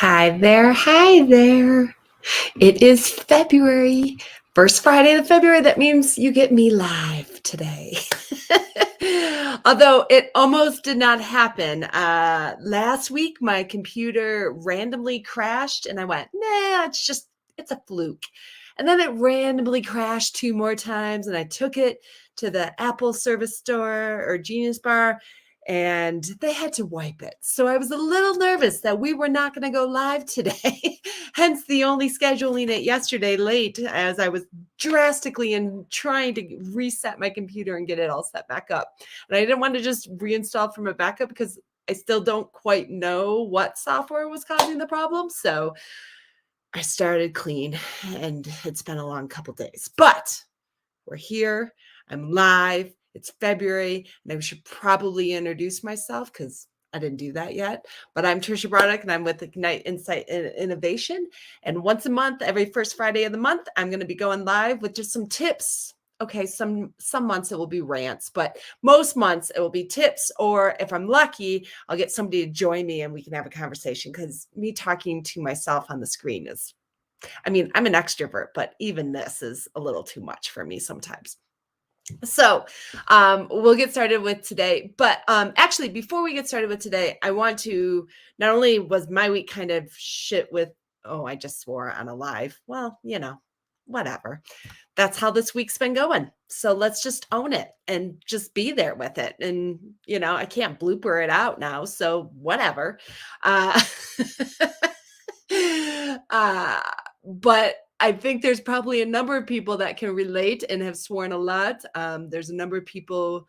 Hi there. Hi there. It is February, first Friday of February. That means you get me live today. Although it almost did not happen. Last week, my computer randomly crashed and I went, nah, it's a fluke. And then it randomly crashed 2 more times and I took it to the Apple service store or Genius Bar and they had to wipe it. So I was a little nervous that we were not going to go live today. Hence the only scheduling it yesterday late as I was drastically in trying to reset my computer and get it all set back up. And I didn't want to just reinstall from a backup because I still don't quite know what software was causing the problem. So I started clean and it's been a long couple days, but we're here. I'm live. It's February, and I should probably introduce myself because I didn't do that yet. But I'm Trisha Broderick, and I'm with Ignite Insight and Innovation. And once a month, every first Friday of the month, I'm going to be going live with just some tips. Okay, some months it will be rants, but most months it will be tips. Or if I'm lucky, I'll get somebody to join me and we can have a conversation because me talking to myself on the screen is, I'm an extrovert, but even this is a little too much for me sometimes. So we'll get started with today. But actually, before we get started with today, I want to, not only was my week kind of shit with, oh, I just swore on a live. Well, whatever. That's how this week's been going. So let's just own it and just be there with it. And, I can't blooper it out now. So whatever. Uh, but I think there's probably a number of people that can relate and have sworn a lot. There's a number of people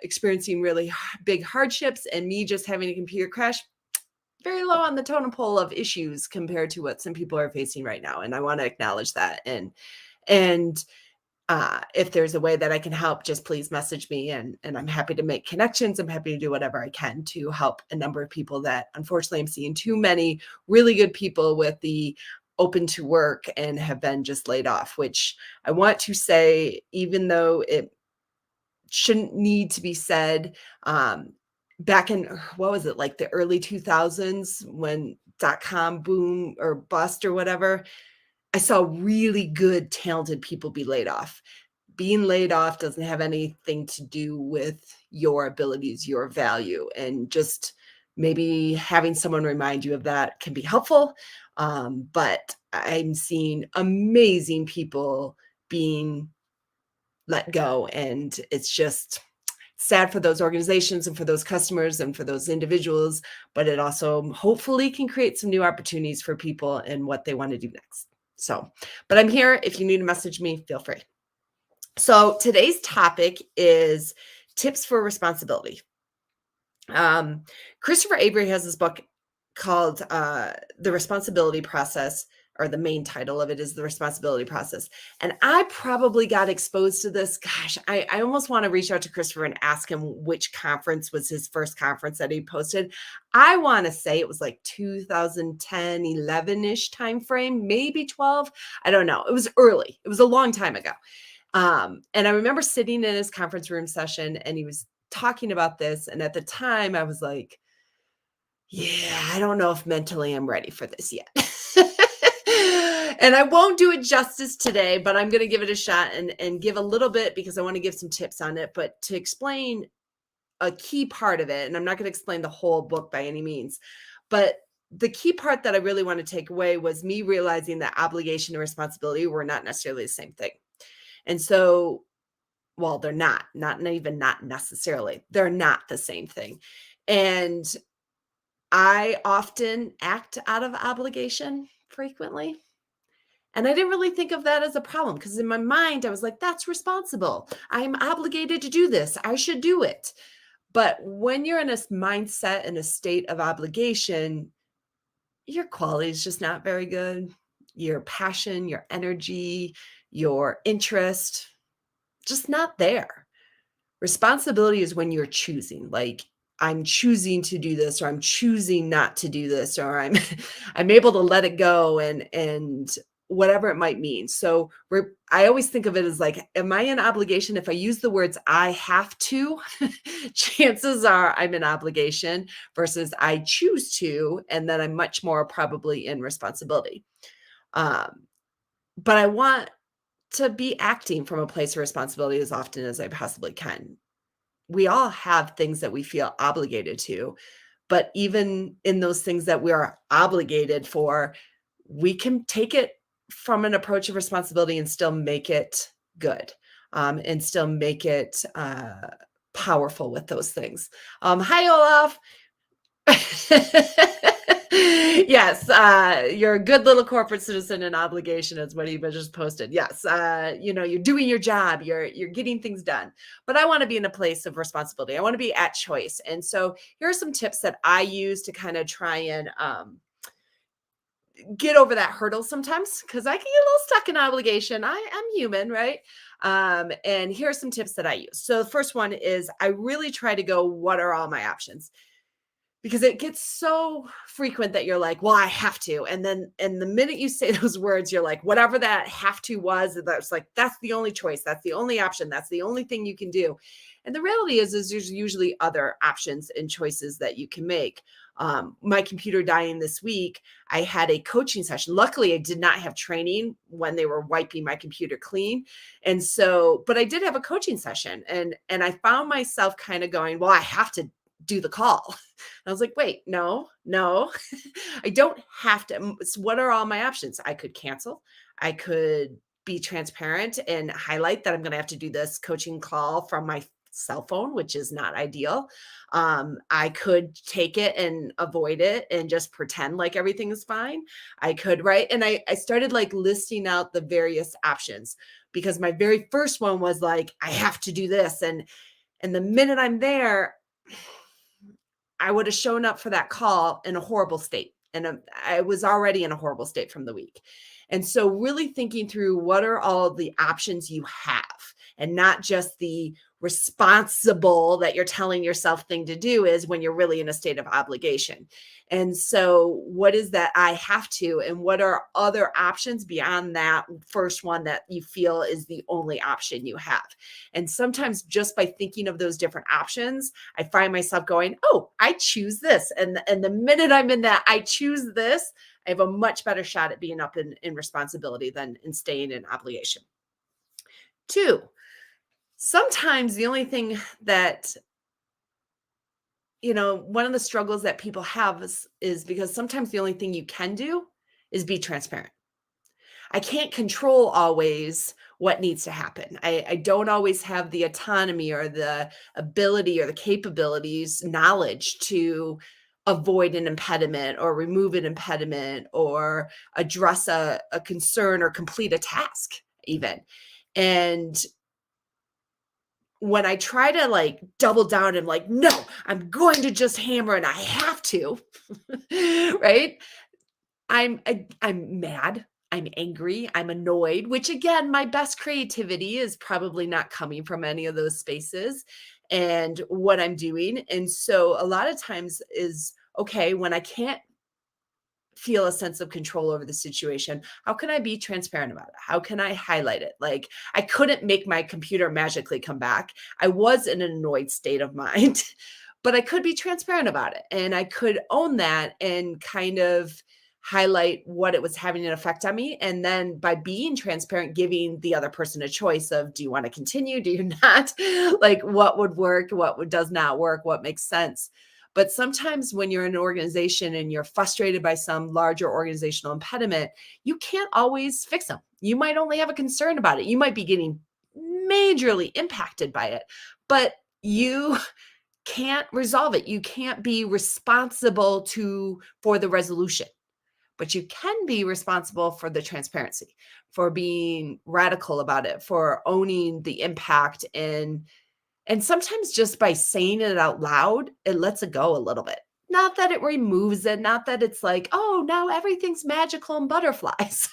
experiencing really big hardships, and me just having a computer crash, very low on the totem pole of issues compared to what some people are facing right now. And I want to acknowledge that. And if there's a way that I can help, just please message me. And I'm happy to make connections. I'm happy to do whatever I can to help a number of people that unfortunately I'm seeing too many really good people with the open to work and have been just laid off, which I want to say, even though it shouldn't need to be said, back in, what was it, like the early 2000s when .com boom or bust or whatever, I saw really good, talented people be laid off. Being laid off doesn't have anything to do with your abilities, your value, and just maybe having someone remind you of that can be helpful. But I'm seeing amazing people being let go, and it's just sad for those organizations and for those customers and for those individuals, but it also hopefully can create some new opportunities for people and what they want to do next. So, but I'm here. If you need to message me, feel free. So today's topic is tips for responsibility. Christopher Avery has this book called The Responsibility Process, or the main title of it is The Responsibility Process. And I probably got exposed to this. Gosh, I almost want to reach out to Christopher and ask him which conference was his first conference that he posted. I want to say it was like 2010, 11-ish time frame, maybe 12. I don't know. It was early. It was a long time ago. And I remember sitting in his conference room session and he was talking about this. And at the time I was like, yeah, I don't know if mentally I'm ready for this yet. And I won't do it justice today, but I'm going to give it a shot and give a little bit because I want to give some tips on it. But to explain a key part of it, and I'm not going to explain the whole book by any means, but the key part that I really want to take away was me realizing that obligation and responsibility were not necessarily the same thing. And so, well, they're not even not necessarily, they're not the same thing. And I often act out of obligation frequently. And I didn't really think of that as a problem because in my mind, I was like, that's responsible. I'm obligated to do this. I should do it. But when you're in a mindset and a state of obligation, your quality is just not very good. Your passion, your energy, your interest, just not there. Responsibility is when you're choosing, like I'm choosing to do this, or I'm choosing not to do this, or I'm able to let it go and whatever it might mean. So I always think of it as like, am I in obligation? If I use the words I have to, chances are I'm in obligation versus I choose to, and then I'm much more probably in responsibility. Um, but I want to be acting from a place of responsibility as often as I possibly can. We all have things that we feel obligated to, but even in those things that we are obligated for, we can take it from an approach of responsibility and still make it good, and still make it powerful with those things. Hi, Olaf. Yes, you're a good little corporate citizen and obligation is what he just posted. Yes, you're doing your job, you're getting things done. But I want to be in a place of responsibility. I want to be at choice. And so here are some tips that I use to kind of try and get over that hurdle sometimes because I can get a little stuck in obligation. I'm human, right? And here are some tips that I use. So the first one is I really try to go, what are all my options? Because it gets so frequent that you're like, well, I have to. And the minute you say those words, you're like, whatever that have to was, that's like, that's the only choice. That's the only option. That's the only thing you can do. And the reality is there's usually other options and choices that you can make. My computer dying this week, I had a coaching session. Luckily, I did not have training when they were wiping my computer clean. And so, but I did have a coaching session and I found myself kind of going, well, I have to do the call. I was like, wait, no, I don't have to. So what are all my options? I could cancel. I could be transparent and highlight that I'm going to have to do this coaching call from my cell phone, which is not ideal. I could take it and avoid it and just pretend like everything is fine. I could, right? And I started like listing out the various options because my very first one was like, I have to do this. And the minute I'm there, I would have shown up for that call in a horrible state. And I was already in a horrible state from the week. And so really thinking through what are all the options you have and not just the responsible that you're telling yourself thing to do is when you're really in a state of obligation. And so what is that I have to, and what are other options beyond that first one that you feel is the only option you have? And sometimes just by thinking of those different options, I find myself going, oh, I choose this. And the minute I'm in that, I choose this, I have a much better shot at being up in responsibility than in staying in obligation. 2, sometimes the only thing that, one of the struggles that people have is because sometimes the only thing you can do is be transparent. I can't control always what needs to happen. I don't always have the autonomy or the ability or the capabilities, knowledge to avoid an impediment or remove an impediment or address a concern or complete a task even. And when I try to like double down and like, no, I'm going to just hammer and I have to, right? I'm mad, I'm angry, I'm annoyed, which again, my best creativity is probably not coming from any of those spaces and what I'm doing. And so a lot of times is okay, when I can't feel a sense of control over the situation, how can I be transparent about it? How can I highlight it? Like I couldn't make my computer magically come back. I was in an annoyed state of mind, but I could be transparent about it and I could own that and kind of highlight what it was having an effect on me. And then by being transparent, giving the other person a choice of, do you want to continue? Do you not? Like what would work? Does not work? What makes sense? But sometimes when you're in an organization and you're frustrated by some larger organizational impediment, you can't always fix them. You might only have a concern about it. You might be getting majorly impacted by it, but you can't resolve it. You can't be responsible for the resolution, but you can be responsible for the transparency, for being radical about it, for owning the impact and sometimes just by saying it out loud, it lets it go a little bit. Not that it removes it, not that it's like, oh, now everything's magical and butterflies,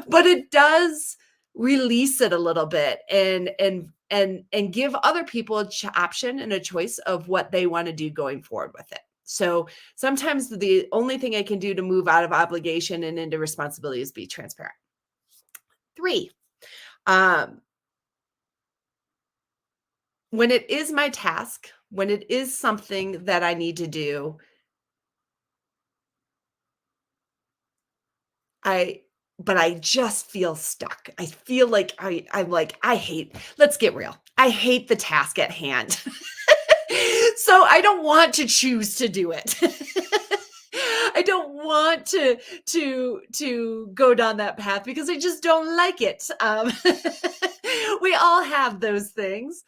but it does release it a little bit and give other people a option and a choice of what they want to do going forward with it. So sometimes the only thing I can do to move out of obligation and into responsibility is be transparent. 3, um, when it is my task, when it is something that I need to do, I but I just feel stuck. I feel like I'm like, I hate let's get real. I hate the task at hand. So I don't want to choose to do it. I don't want to go down that path because I just don't like it. We all have those things.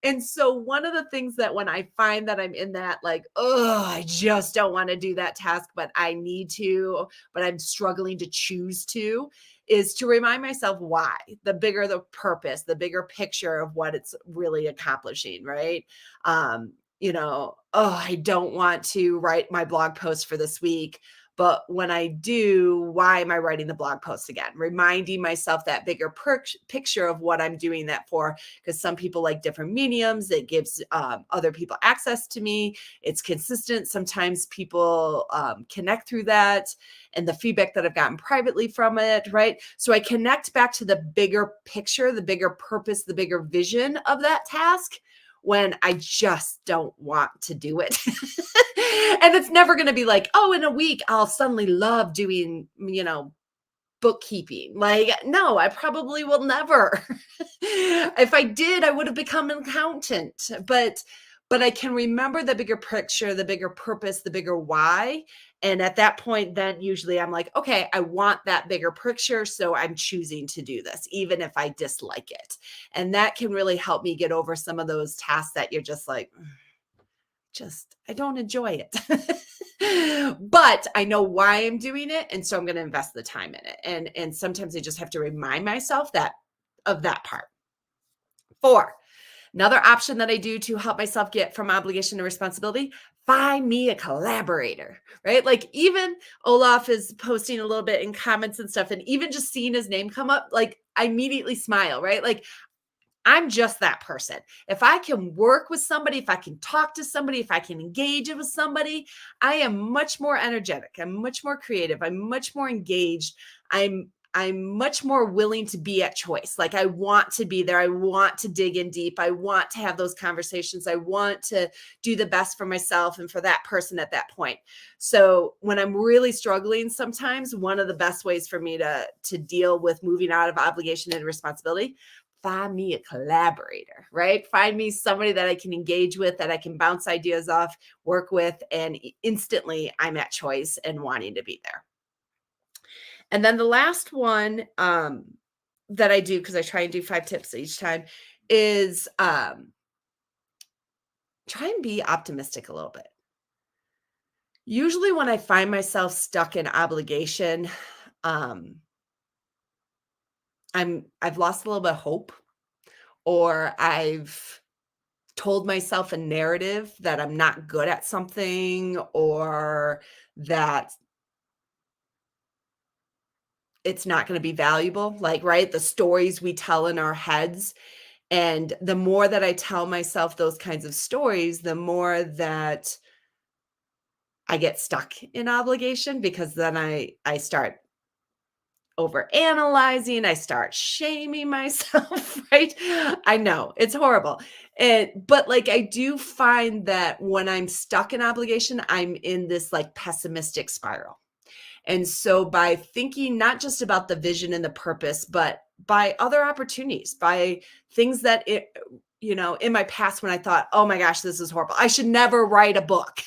And so one of the things that when I find that I'm in that like, oh, I just don't want to do that task, but I need to, but I'm struggling to choose to, is to remind myself why, the bigger the purpose, the bigger picture of what it's really accomplishing, right? Oh, I don't want to write my blog post for this week, but when I do, why am I writing the blog post again? Reminding myself that bigger picture of what I'm doing that for, because some people like different mediums. It gives other people access to me. It's consistent. Sometimes people connect through that and the feedback that I've gotten privately from it, right? So I connect back to the bigger picture, the bigger purpose, the bigger vision of that task when I just don't want to do it. And it's never going to be like, oh, in a week, I'll suddenly love doing, bookkeeping. Like, no, I probably will never. If I did, I would have become an accountant. But I can remember the bigger picture, the bigger purpose, the bigger why. And at that point, then usually I'm like, okay, I want that bigger picture. So I'm choosing to do this, even if I dislike it. And that can really help me get over some of those tasks that you're just like, I don't enjoy it. But I know why I'm doing it. And so I'm going to invest the time in it. And sometimes I just have to remind myself of that part. 4, another option that I do to help myself get from obligation to responsibility, find me a collaborator, right? Like even Olaf is posting a little bit in comments and stuff, and even just seeing his name come up, like I immediately smile, right? Like I'm just that person. If I can work with somebody, if I can talk to somebody, if I can engage with somebody, I am much more energetic. I'm much more creative. I'm much more engaged. I'm much more willing to be at choice. Like I want to be there. I want to dig in deep. I want to have those conversations. I want to do the best for myself and for that person at that point. So when I'm really struggling, sometimes one of the best ways for me to deal with moving out of obligation and responsibility, find me a collaborator, right? Find me somebody that I can engage with, that I can bounce ideas off, work with, and instantly I'm at choice and wanting to be there. And then the last one that I do, because I try and do 5 tips each time, is try and be optimistic a little bit. Usually when I find myself stuck in obligation, um, I've lost a little bit of hope, or I've told myself a narrative that I'm not good at something, or that it's not going to be valuable. Like, right? The stories we tell in our heads. And the more that I tell myself those kinds of stories, the more that I get stuck in obligation, because then I start over analyzing, I start shaming myself, right? I know it's horrible. But like I do find that when I'm stuck in obligation, I'm in this like pessimistic spiral. And so by thinking not just about the vision and the purpose, but by other opportunities, by things that in my past when I thought, oh my gosh, this is horrible, I should never write a book.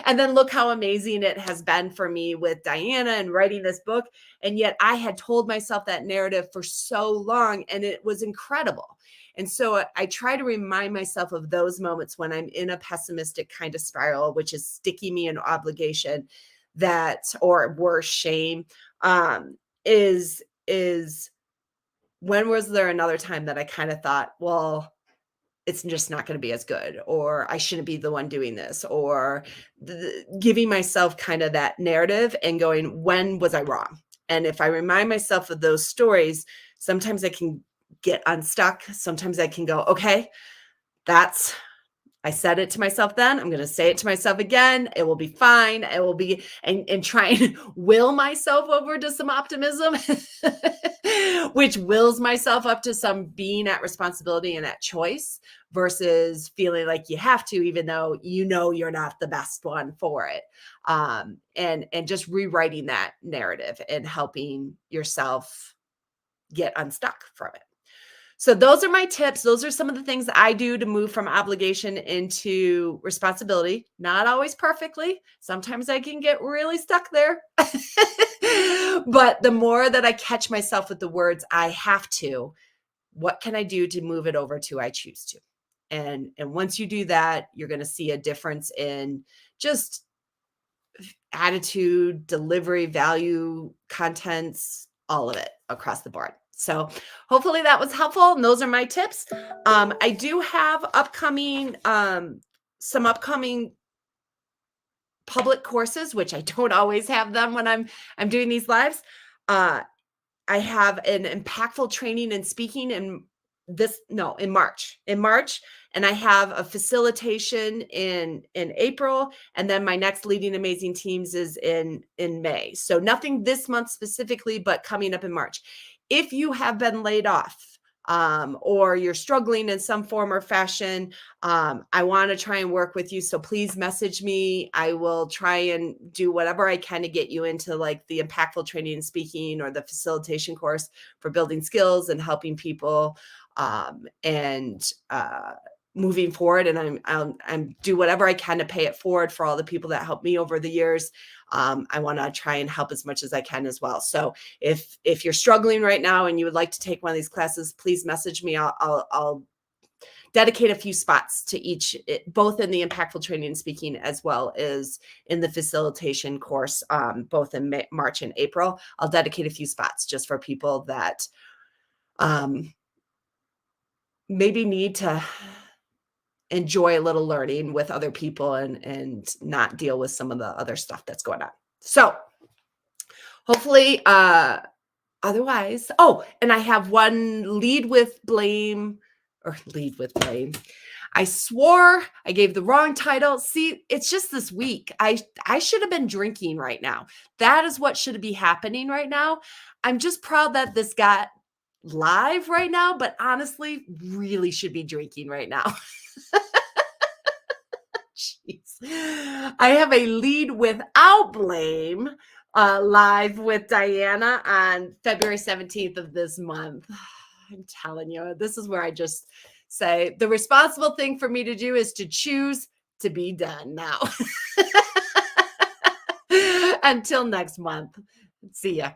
And then look how amazing it has been for me with Diana and writing this book. And yet I had told myself that narrative for so long, and it was incredible. And so I try to remind myself of those moments when I'm in a pessimistic kind of spiral, which is sticking me in obligation, that, or worse, shame, is when was there another time that I kind of thought, well, it's just not going to be as good, or I shouldn't be the one doing this, or giving myself kind of that narrative and going, when was I wrong? And if I remind myself of those stories, sometimes I can get unstuck. Sometimes I can go, okay, that's I said it to myself then. I'm going to say it to myself again. It will be fine. It will be, and try and will myself over to some optimism, which wills myself up to some being at responsibility and at choice versus feeling like you have to, even though you know you're not the best one for it. And just rewriting that narrative and helping yourself get unstuck from it. So those are my tips. Those are some of the things that I do to move from obligation into responsibility. Not always perfectly. Sometimes I can get really stuck there. But the more that I catch myself with the words, I have to, what can I do to move it over to I choose to? And once you do that, you're going to see a difference in just attitude, delivery, value, contents, all of it across the board. So hopefully that was helpful. And those are my tips. I do have some upcoming public courses, which I don't always have them when I'm doing these lives. I have an impactful training and speaking in March. And I have a facilitation in April, and then my next Leading Amazing Teams is in May. So nothing this month specifically, but coming up in March. If you have been laid off, or you're struggling in some form or fashion, I want to try and work with you. So please message me. I will try and do whatever I can to get you into like the impactful training and speaking or the facilitation course for building skills and helping people, and moving forward. And I'm do whatever I can to pay it forward for all the people that helped me over the years. I want to try and help as much as I can as well. So if you're struggling right now and you would like to take one of these classes, please message me. I'll dedicate a few spots to each, both in the impactful training and speaking as well as in the facilitation course, both in March and April. I'll dedicate a few spots just for people that maybe need to enjoy a little learning with other people and not deal with some of the other stuff that's going on. So hopefully, otherwise, and I have one lead with blame. I swore I gave the wrong title. See, it's just this week. I should have been drinking right now. That is what should be happening right now. I'm just proud that this got live right now, but honestly, really should be drinking right now. Jeez. I have a lead without blame live with Diana on February 17th of this month. I'm telling you, this is where I just say the responsible thing for me to do is to choose to be done now. Until next month. See ya.